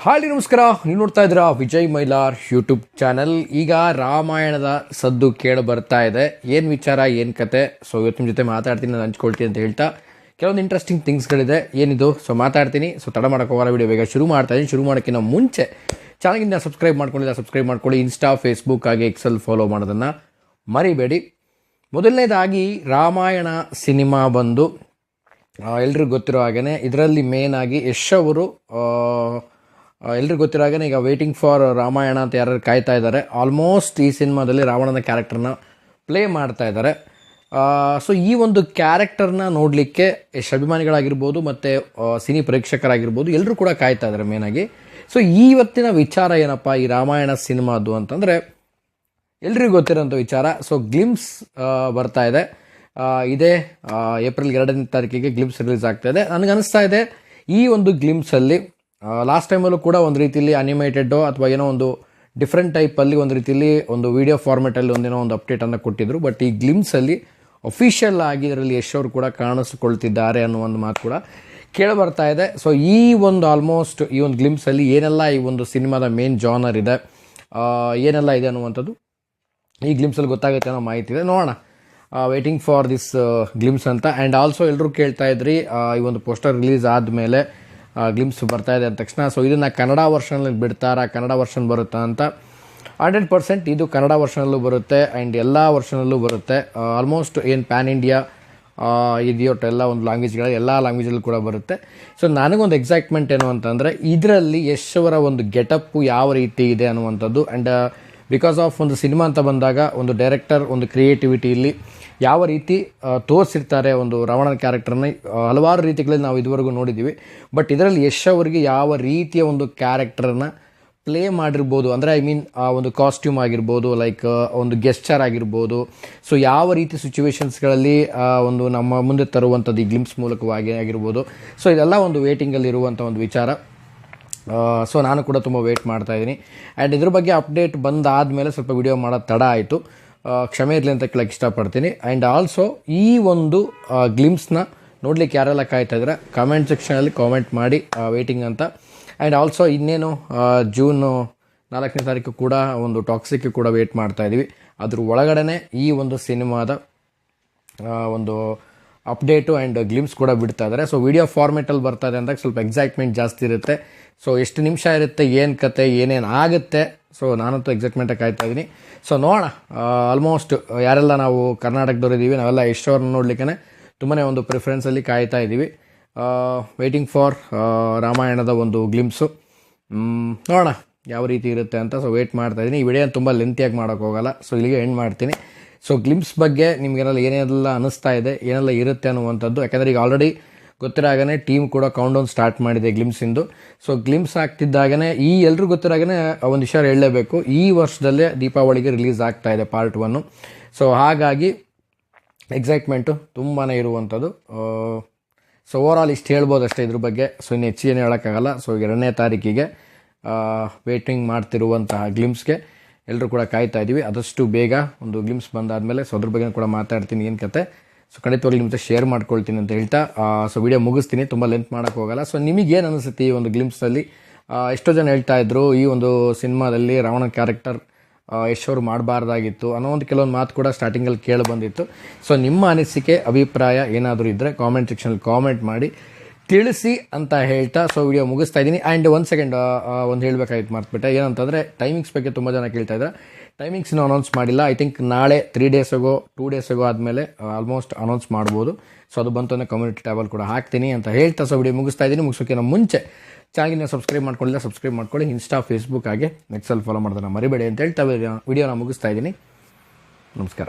Hi ನಮಸ್ಕಾರ. ನೀವು ನೋಡ್ತಾ ಇದ್ದೀರಾ ವಿಜಯ್ ಮೈಲಾರ್ ಯೂಟ್ಯೂಬ್ ಚಾನಲ್. ಈಗ ರಾಮಾಯಣದ ಸದ್ದು ಕೇಳಿ ಬರ್ತಾ ಇದೆ. ಏನು ವಿಚಾರ, ಏನು ಕತೆ? ಸೊ ಇವತ್ತು ನಿಮ್ಮ ಜೊತೆ ಮಾತಾಡ್ತೀನಿ, ನಾನು ಹಂಚ್ಕೊಳ್ತೀನಿ ಅಂತ ಹೇಳ್ತಾ ಕೆಲವೊಂದು ಇಂಟ್ರೆಸ್ಟಿಂಗ್ ಥಿಂಗ್ಸ್ಗಳಿದೆ. ಏನಿದು? ಸೊ ಮಾತಾಡ್ತೀನಿ. ಸೊ ತಡ ಮಾಡೋಕೆ ಹೋಗಲ್ಲ, ವಿಡಿಯೋ ಬೇಗ ಶುರು ಮಾಡ್ತಾ ಇದ್ದೀನಿ. ಶುರು ಮಾಡೋಕ್ಕಿಂತ ಮುಂಚೆ ಚಾನಲ್ಗಿಂತ ಸಬ್ಸ್ಕ್ರೈಬ್ ಮಾಡ್ಕೊಳ್ಳಿ. ಇನ್ಸ್ಟಾ, ಫೇಸ್ಬುಕ್ ಹಾಗೆ ಎಕ್ಸೆಲ್ ಫಾಲೋ ಮಾಡೋದನ್ನು ಮರಿಬೇಡಿ. ಮೊದಲನೇದಾಗಿ ರಾಮಾಯಣ ಸಿನಿಮಾ ಬಂದು ಎಲ್ರಿಗೂ ಗೊತ್ತಿರೋ ಹಾಗೆಯೇ ಇದರಲ್ಲಿ ಮೇನ್ ಆಗಿ ಯಶ್ ಅವರು ಎಲ್ರಿಗೂ ಗೊತ್ತಿರೋ ಹಾಗೆ ಈಗ ವೇಟಿಂಗ್ ಫಾರ್ ರಾಮಾಯಣ ಅಂತ ಯಾರು ಕಾಯ್ತಾ ಇದ್ದಾರೆ. ಆಲ್ಮೋಸ್ಟ್ ಈ ಸಿನಿಮಾದಲ್ಲಿ ರಾವಣನ ಕ್ಯಾರೆಕ್ಟರ್ನ ಪ್ಲೇ ಮಾಡ್ತಾ ಇದ್ದಾರೆ. ಸೊ ಈ ಒಂದು ಕ್ಯಾರೆಕ್ಟರ್ನ ನೋಡಲಿಕ್ಕೆ ಯಶ್ ಅಭಿಮಾನಿಗಳಾಗಿರ್ಬೋದು ಮತ್ತು ಸಿನಿ ಪ್ರೇಕ್ಷಕರಾಗಿರ್ಬೋದು ಎಲ್ಲರೂ ಕೂಡ ಕಾಯ್ತಾ ಇದ್ದಾರೆ ಮೇನಾಗಿ. ಸೊ ಇವತ್ತಿನ ವಿಚಾರ ಏನಪ್ಪ ಈ ರಾಮಾಯಣ ಸಿನಿಮಾದು ಅಂತಂದರೆ ಎಲ್ರಿಗೂ ಗೊತ್ತಿರೋಂಥ ವಿಚಾರ. ಸೊ ಗ್ಲಿಮ್ಸ್ ಬರ್ತಾ ಇದೆ. ಇದೇ ಏಪ್ರಿಲ್ 2ನೇ ತಾರೀಕಿಗೆ ಗ್ಲಿಮ್ಸ್ ರಿಲೀಸ್ ಆಗ್ತಾ ಇದೆ. ನನಗನ್ನಿಸ್ತಾ ಇದೆ ಈ ಒಂದು ಗ್ಲಿಮ್ಸಲ್ಲಿ ಲಾಸ್ಟ್ ಟೈಮಲ್ಲೂ ಕೂಡ ಒಂದು ರೀತಿಯಲ್ಲಿ ಅನಿಮೇಟೆಡ್ಡೋ ಅಥವಾ ಏನೋ ಒಂದು ಡಿಫ್ರೆಂಟ್ ಟೈಪಲ್ಲಿ ಒಂದು ರೀತಿಯಲ್ಲಿ ಒಂದು ವಿಡಿಯೋ ಫಾರ್ಮೆಟಲ್ಲಿ ಒಂದೇನೋ ಒಂದು ಅಪ್ಡೇಟನ್ನು ಕೊಟ್ಟಿದ್ದರು. ಬಟ್ ಈ ಗ್ಲಿಮ್ಸಲ್ಲಿ ಅಫಿಷಿಯಲ್ ಆಗಿ ಇದರಲ್ಲಿ ಯಶ್ ಅವರು ಕೂಡ ಕಾಣಿಸ್ಕೊಳ್ತಿದ್ದಾರೆ ಅನ್ನೋ ಒಂದು ಮಾತು ಕೂಡ ಕೇಳಿಬರ್ತಾ ಇದೆ. ಸೊ ಈ ಒಂದು ಆಲ್ಮೋಸ್ಟ್ ಈ ಒಂದು ಗ್ಲಿಮ್ಸಲ್ಲಿ ಏನೆಲ್ಲ ಈ ಒಂದು ಸಿನಿಮಾದ ಮೇನ್ ಜಾನರ್ ಇದೆ, ಏನೆಲ್ಲ ಇದೆ ಅನ್ನುವಂಥದ್ದು ಈ ಗ್ಲಿಮ್ಸಲ್ಲಿ ಗೊತ್ತಾಗುತ್ತೆ ಅನ್ನೋ ಮಾಹಿತಿ ಇದೆ. ನೋಡೋಣ, ವೇಟಿಂಗ್ ಫಾರ್ ದಿಸ್ ಗ್ಲಿಮ್ಸ್ ಅಂತ. ಆ್ಯಂಡ್ ಆಲ್ಸೋ ಎಲ್ಲರೂ ಕೇಳ್ತಾ ಇದ್ರಿ ಈ ಒಂದು ಪೋಸ್ಟರ್ ರಿಲೀಸ್ ಆದಮೇಲೆ ಗ್ಲಿಮ್ಸ್ ಬರ್ತಾ ಇದೆ ಅಂದ ತಕ್ಷಣ ಸೊ ಇದನ್ನು ಕನ್ನಡ ವರ್ಷನಲ್ಲಿ ಬಿಡ್ತಾರಾ, ಕನ್ನಡ ವರ್ಷನ್ ಬರುತ್ತಾ ಅಂತ. 100% ಇದು ಕನ್ನಡ ವರ್ಷನಲ್ಲೂ ಬರುತ್ತೆ ಆ್ಯಂಡ್ ಎಲ್ಲ ವರ್ಷನಲ್ಲೂ ಬರುತ್ತೆ. ಆಲ್ಮೋಸ್ಟ್ ಏನು ಪ್ಯಾನ್ ಇಂಡಿಯಾ ಇದೆಯೋ ಎಲ್ಲ ಒಂದು ಲ್ಯಾಂಗ್ವೇಜ್ಗಳ ಎಲ್ಲ ಲ್ಯಾಂಗ್ವೇಜಲ್ಲೂ ಕೂಡ ಬರುತ್ತೆ. ಸೊ ನನಗೊಂದು ಎಕ್ಸೈಟ್ಮೆಂಟ್ ಏನು ಅಂತಂದರೆ ಇದರಲ್ಲಿ ಯಶ್ ಅವರ ಒಂದು ಗೆಟಪ್ಪು ಯಾವ ರೀತಿ ಇದೆ ಅನ್ನುವಂಥದ್ದು. ಆ್ಯಂಡ್ ಬಿಕಾಸ್ ಆಫ್ ಒಂದು ಸಿನಿಮಾ ಅಂತ ಬಂದಾಗ ಒಂದು ಡೈರೆಕ್ಟರ್ ಒಂದು ಕ್ರಿಯೇಟಿವಿಟಿಯಲ್ಲಿ ಯಾವ ರೀತಿ ತೋರಿಸಿರ್ತಾರೆ ಒಂದು ರಾವಣನ ಕ್ಯಾರೆಕ್ಟರ್ನ ಹಲವಾರು ರೀತಿಗಳಲ್ಲಿ ನಾವು ಇದುವರೆಗೂ ನೋಡಿದ್ದೀವಿ. ಬಟ್ ಇದರಲ್ಲಿ ಯಶ್ ಅವರಿಗೆ ಯಾವ ರೀತಿಯ ಒಂದು ಕ್ಯಾರೆಕ್ಟರ್ನ ಪ್ಲೇ ಮಾಡಿರ್ಬೋದು ಅಂದರೆ ಒಂದು ಕಾಸ್ಟ್ಯೂಮ್ ಆಗಿರ್ಬೋದು, ಲೈಕ್ ಒಂದು ಗೆಸ್ಚರ್ ಆಗಿರ್ಬೋದು. ಸೊ ಯಾವ ರೀತಿ ಸಿಚುವೇಶನ್ಸ್ಗಳಲ್ಲಿ ಒಂದು ನಮ್ಮ ಮುಂದೆ ತರುವಂಥದ್ದು ಈ ಗ್ಲಿಮ್ಸ್ ಮೂಲಕವಾಗಿ ಆಗಿರ್ಬೋದು. ಸೊ ಇದೆಲ್ಲ ಒಂದು ವೇಟಿಂಗಲ್ಲಿ ಇರುವಂಥ ಒಂದು ವಿಚಾರ. ಸೊ ನಾನು ಕೂಡ ತುಂಬ ವೇಟ್ ಮಾಡ್ತಾಯಿದ್ದೀನಿ. ಆ್ಯಂಡ್ ಇದ್ರ ಬಗ್ಗೆ ಅಪ್ಡೇಟ್ ಬಂದಾದಮೇಲೆ ಸ್ವಲ್ಪ ವಿಡಿಯೋ ಮಾಡೋದು ತಡ ಆಯಿತು, ಕ್ಷಮೆ ಇರಲಿ ಅಂತ ಕೇಳಕ್ಕೆ ಇಷ್ಟಪಡ್ತೀನಿ. ಆ್ಯಂಡ್ ಆಲ್ಸೋ ಈ ಒಂದು ಗ್ಲಿಮ್ಸ್ನ ನೋಡಲಿಕ್ಕೆ ಯಾರೆಲ್ಲ ಕಾಯ್ತಾ ಇದ್ದಾರೆ ಕಮೆಂಟ್ ಸೆಕ್ಷನಲ್ಲಿ ಕಾಮೆಂಟ್ ಮಾಡಿ ವೇಟಿಂಗ್ ಅಂತ. ಆ್ಯಂಡ್ ಆಲ್ಸೋ ಇನ್ನೇನು ಜೂನ್ 4ನೇ ತಾರೀಕು ಕೂಡ ಒಂದು ಟಾಕ್ಸಿಕ್ಗೆ ಕೂಡ ವೇಟ್ ಮಾಡ್ತಾಯಿದ್ದೀವಿ. ಅದ್ರ ಒಳಗಡೆ ಈ ಒಂದು ಸಿನಿಮಾದ ಒಂದು ಅಪ್ಡೇಟು ಆ್ಯಂಡ್ ಗ್ಲಿಮ್ಸ್ ಕೂಡ ಬಿಡ್ತಾ ಇದ್ದಾರೆ. ಸೊ ವಿಡಿಯೋ ಫಾರ್ಮೆಟಲ್ಲಿ ಬರ್ತಾ ಇದೆ ಅಂದಾಗ ಸ್ವಲ್ಪ ಎಕ್ಸೈಟ್ಮೆಂಟ್ ಜಾಸ್ತಿ ಇರುತ್ತೆ. ಸೊ ಎಷ್ಟು ನಿಮಿಷ ಇರುತ್ತೆ, ಏನು ಕತೆ, ಏನೇನು ಆಗುತ್ತೆ, ಸೊ ನಾನಂತೂ ಎಕ್ಸೈಟ್ಮೆಂಟಾಗಿ ಕಾಯ್ತಾ ಇದ್ದೀನಿ. ಸೊ ನೋಡೋಣ, ಆಲ್ಮೋಸ್ಟ್ ಯಾರೆಲ್ಲ ನಾವು ಕರ್ನಾಟಕದವ್ರು ಇದ್ದೀವಿ ನಾವೆಲ್ಲ ಯಶ್ ಅವ್ರನ್ನ ನೋಡಲಿಕ್ಕೆ ತುಂಬಾ ಒಂದು ಪ್ರಿಫರೆನ್ಸಲ್ಲಿ ಕಾಯ್ತಾ ಇದ್ದೀವಿ. ವೇಟಿಂಗ್ ಫಾರ್ ರಾಮಾಯಣದ ಒಂದು ಗ್ಲಿಮ್ಸು. ನೋಡೋಣ ಯಾವ ರೀತಿ ಇರುತ್ತೆ ಅಂತ. ಸೊ ವೇಟ್ ಮಾಡ್ತಾ ಇದ್ದೀನಿ. ಈ ವಿಡಿಯೋ ತುಂಬ ಲೆಂತಿಯಾಗಿ ಮಾಡೋಕ್ಕೆ ಹೋಗಲ್ಲ, ಸೊ ಇಲ್ಲಿಗೆ ಎಂಡ್ ಮಾಡ್ತೀನಿ. ಸೊ ಗ್ಲಿಮ್ಸ್ ಬಗ್ಗೆ ನಿಮಗೇನೆಲ್ಲ ಏನೆಲ್ಲ ಅನ್ನಿಸ್ತಾ ಇದೆ, ಏನೆಲ್ಲ ಇರುತ್ತೆ ಅನ್ನುವಂಥದ್ದು. ಯಾಕಂದರೆ ಈಗ ಆಲ್ರೆಡಿ ಗೊತ್ತಿರೋ ಹಾಗೇ ಟೀಮ್ ಕೂಡ ಕೌಂಟ್ಡೌನ್ ಸ್ಟಾರ್ಟ್ ಮಾಡಿದೆ ಗ್ಲಿಮ್ಸಿಂದು. ಸೊ ಗ್ಲಿಮ್ಸ್ ಆಗ್ತಿದ್ದಾಗೇ ಎಲ್ಲರೂ ಗೊತ್ತಿರೋ ಹಾಗೇ ಒಂದು ವಿಷಯ ಹೇಳಲೇಬೇಕು, ಈ ವರ್ಷದಲ್ಲೇ ದೀಪಾವಳಿಗೆ ರಿಲೀಸ್ ಆಗ್ತಾ ಇದೆ ಪಾರ್ಟ್ 1. ಸೊ ಹಾಗಾಗಿ ಎಕ್ಸೈಟ್ಮೆಂಟು ತುಂಬಾ ಇರುವಂಥದ್ದು. ಸೊ ಓವರಾಲ್ ಇಷ್ಟು ಹೇಳ್ಬೋದು ಅಷ್ಟೇ ಇದ್ರ ಬಗ್ಗೆ. ಸೊ ಇನ್ನು ಹೆಚ್ಚೇನು ಹೇಳೋಕ್ಕಾಗಲ್ಲ. ಸೊ 2ನೇ ತಾರೀಕಿಗೆ ವೇಟಿಂಗ್ ಮಾಡ್ತಿರುವಂತಹ ಗ್ಲಿಮ್ಸ್ಗೆ ಎಲ್ಲರೂ ಕೂಡ ಕಾಯ್ತಾ ಇದ್ದೀವಿ. ಆದಷ್ಟು ಬೇಗ ಒಂದು ಗ್ಲಿಮ್ಸ್ ಬಂದಾದಮೇಲೆ ಸೊ ಅದ್ರ ಬಗ್ಗೆ ಕೂಡ ಮಾತಾಡ್ತೀನಿ ಏನು ಕತೆ. ಸೊ ಖಂಡಿತವಾಗ್ಲೂ ನಿಮ್ಮ ಜೊತೆ ಶೇರ್ ಮಾಡ್ಕೊಳ್ತೀನಿ ಅಂತ ಹೇಳ್ತಾ ಸೊ ವಿಡಿಯೋ ಮುಗಿಸ್ತೀನಿ, ತುಂಬ ಲೆಂತ್ ಮಾಡೋಕ್ಕೆ ಹೋಗಲ್ಲ. ಸೊ ನಿಮಗೇನು ಅನಿಸುತ್ತೆ ಈ ಒಂದು ಗ್ಲಿಮ್ಸಲ್ಲಿ? ಎಷ್ಟೋ ಜನ ಹೇಳ್ತಾ ಇದ್ರು ಈ ಒಂದು ಸಿನಿಮಾದಲ್ಲಿ ರಾವಣ ಕ್ಯಾರೆಕ್ಟರ್ ಯಶ್ ಅವರು ಮಾಡಬಾರ್ದಾಗಿತ್ತು ಅನ್ನೋ ಒಂದು ಕೆಲವೊಂದು ಮಾತು ಕೂಡ ಸ್ಟಾರ್ಟಿಂಗಲ್ಲಿ ಕೇಳಿ ಬಂದಿತ್ತು. ಸೊ ನಿಮ್ಮ ಅನಿಸಿಕೆ, ಅಭಿಪ್ರಾಯ ಏನಾದರೂ ಇದ್ದರೆ ಕಾಮೆಂಟ್ ಸೆಕ್ಷನಲ್ಲಿ ಕಾಮೆಂಟ್ ಮಾಡಿ ತಿಳಿಸಿ ಅಂತ ಹೇಳ್ತಾ ಸೊ ವಿಡಿಯೋ ಮುಗಿಸ್ತಾ ಇದ್ದೀನಿ. ಆ್ಯಂಡ್ ಒಂದು ಸೆಕೆಂಡ್ ಒಂದು ಹೇಳಬೇಕಾಗಿತ್ತು ಮರ್ತ್ಬಿಟ್ಟೆ. ಏನಂತಂದರೆ ಟೈಮಿಂಗ್ಸ್ ಬಗ್ಗೆ ತುಂಬ ಜನ ಕೇಳ್ತಾ ಇದ್ದಾರೆ. ಟೈಮಿಂಗ್ಸ್ನ ಅನೌನ್ಸ್ ಮಾಡಿಲ್ಲ. ಐ ಥಿಂಕ್ ನಾಳೆ 3 ಡೇಸ್ಗೋ 2 ಡೇಸ್ಗೋ ಆದಮೇಲೆ ಆಲ್ಮೋಸ್ಟ್ ಅನೌನ್ಸ್ ಮಾಡ್ಬೋದು. ಸೊ ಅದು ಬಂತು ಅಂದರೆ ಕಮ್ಯುನಿಟಿ ಟ್ಯಾಬಲ್ಲಿ ಕೂಡ ಹಾಕ್ತೀನಿ ಅಂತ ಹೇಳ್ತಾ ಸೊ ವಿಡಿಯೋ ಮುಗಿಸ್ತಾ ಇದ್ದೀನಿ. ಮುಗಿಸೋಕ್ಕಿಂತ ಮುಂಚೆ ಚಾನಲ್ನ ಸಬ್ಸ್ಕ್ರೈಬ್ ಮಾಡ್ಕೊಳ್ಳಿ. ಇನ್ಸ್ಟಾ, ಫೇಸ್ಬುಕ್ ಹಾಗೆ ಎಕ್ಸೆಲ್ ಫಾಲೋ ಮಾಡೋದನ್ನು ಮರಿಬೇಡಿ ಅಂತ ಹೇಳ್ತಾ ವಿಡಿಯೋನ ಮುಗಿಸ್ತಾ ಇದ್ದೀನಿ. ನಮಸ್ಕಾರ.